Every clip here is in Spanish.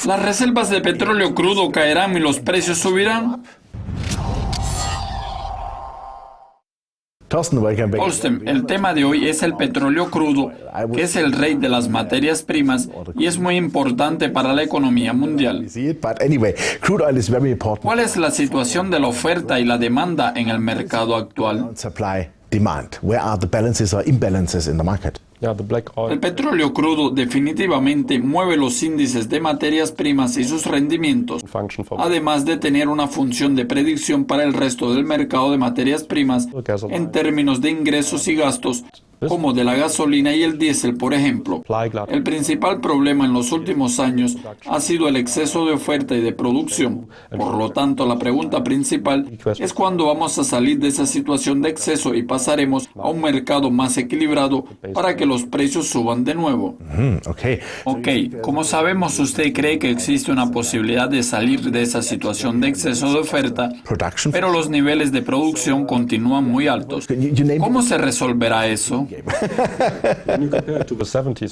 ¿Las reservas de petróleo crudo caerán y los precios subirán? Holstem, el tema de hoy es el petróleo crudo, que es el rey de las materias primas y es muy importante para la economía mundial. ¿Cuál es la situación de la oferta y la demanda en el mercado actual? El petróleo crudo definitivamente mueve los índices de materias primas y sus rendimientos, además de tener una función de predicción para el resto del mercado de materias primas en términos de ingresos y gastos, como de la gasolina y el diésel, por ejemplo. El principal problema en los últimos años ha sido el exceso de oferta y de producción. Por lo tanto, la pregunta principal es cuándo vamos a salir de esa situación de exceso y pasaremos a un mercado más equilibrado para que los precios suban de nuevo. Ok, como sabemos, usted cree que existe una posibilidad de salir de esa situación de exceso de oferta, pero los niveles de producción continúan muy altos. ¿Cómo se resolverá eso?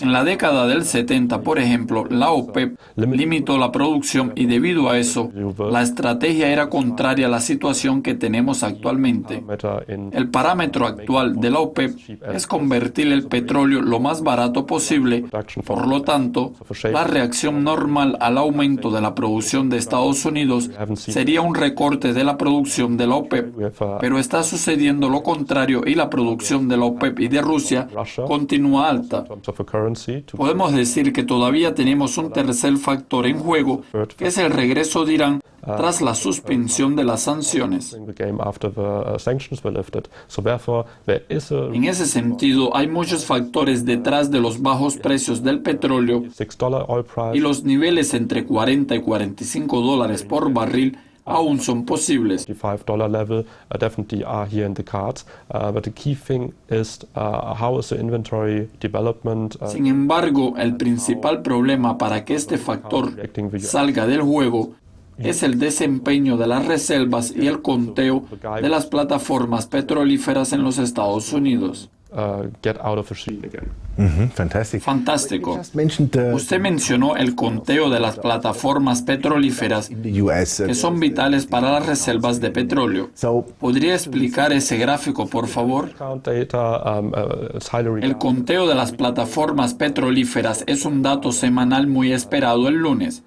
En la década del 70, por ejemplo, la OPEP limitó la producción y debido a eso, la estrategia era contraria a la situación que tenemos actualmente. El parámetro actual de la OPEP es convertir el petróleo lo más barato posible. Por lo tanto, la reacción normal al aumento de la producción de Estados Unidos sería un recorte de la producción de la OPEP, pero está sucediendo lo contrario y la producción de la OPEP y de Rusia continúa alta. Podemos decir que todavía tenemos un tercer factor en juego, que es el regreso de Irán tras la suspensión de las sanciones. En ese sentido, hay muchos factores detrás de los bajos precios del petróleo y los niveles entre 40 y 45 dólares por barril aún son posibles. Sin embargo, el principal problema para que este factor salga del juego es el desempeño de las reservas y el conteo de las plataformas petrolíferas en los Estados Unidos. Fantástico. Usted mencionó el conteo de las plataformas petrolíferas que son vitales para las reservas de petróleo. ¿Podría explicar ese gráfico, por favor? El conteo de las plataformas petrolíferas es un dato semanal muy esperado el lunes.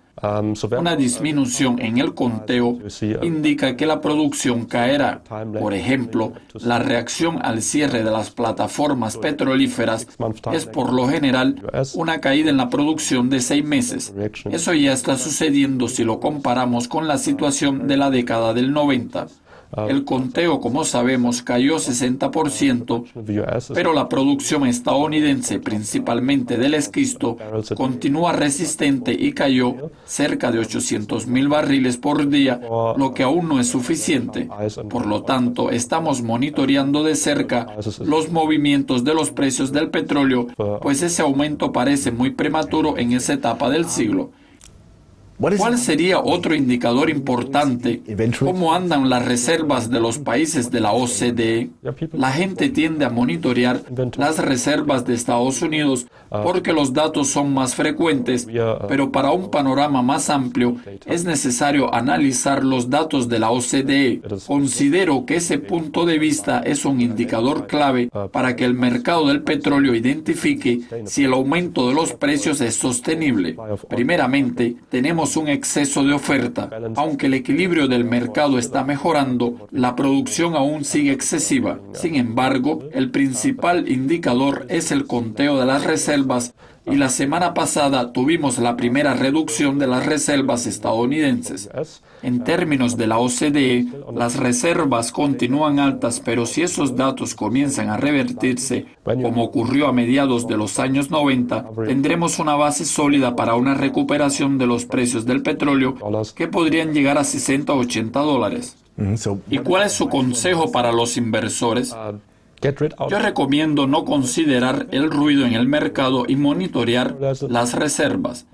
Una disminución en el conteo indica que la producción caerá. Por ejemplo, la reacción al cierre de las plataformas petrolíferas es por lo general una caída en la producción de 6 meses. Eso ya está sucediendo si lo comparamos con la situación de la década del 90. El conteo, como sabemos, cayó 60%, pero la producción estadounidense, principalmente del esquisto, continúa resistente y cayó cerca de 800,000 barriles por día, lo que aún no es suficiente. Por lo tanto, estamos monitoreando de cerca los movimientos de los precios del petróleo, pues ese aumento parece muy prematuro en esa etapa del siglo. ¿Cuál sería otro indicador importante? ¿Cómo andan las reservas de los países de la OCDE? La gente tiende a monitorear las reservas de Estados Unidos porque los datos son más frecuentes, pero para un panorama más amplio es necesario analizar los datos de la OCDE. Considero que ese punto de vista es un indicador clave para que el mercado del petróleo identifique si el aumento de los precios es sostenible. Primeramente, tenemos un exceso de oferta. Aunque el equilibrio del mercado está mejorando, la producción aún sigue excesiva. Sin embargo, el principal indicador es el conteo de las reservas y la semana pasada tuvimos la primera reducción de las reservas estadounidenses. En términos de la OCDE, las reservas continúan altas, pero si esos datos comienzan a revertirse, como ocurrió a mediados de los años 90, tendremos una base sólida para una recuperación de los precios del petróleo que podrían llegar a 60 o 80 dólares. ¿Y cuál es su consejo para los inversores? Yo recomiendo no considerar el ruido en el mercado y monitorear las reservas.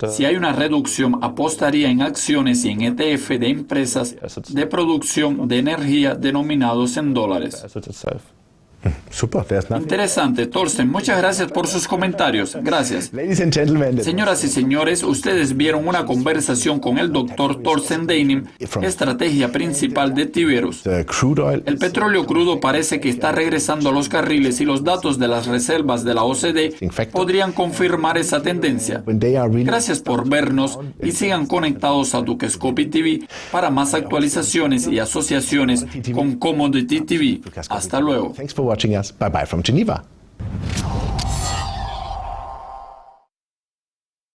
Si hay una reducción, apostaría en acciones y en ETF de empresas de producción de energía denominados en dólares. Interesante, Thorsten. Muchas gracias por sus comentarios. Gracias. Señoras y señores, ustedes vieron una conversación con el doctor Thorsten Deinim, estrategia principal de Tiberius. El petróleo crudo parece que está regresando a los carriles y los datos de las reservas de la OCDE podrían confirmar esa tendencia. Gracias por vernos y sigan conectados a Dukescopy TV para más actualizaciones y asociaciones con Commodity TV. Hasta luego. Bye bye from Geneva.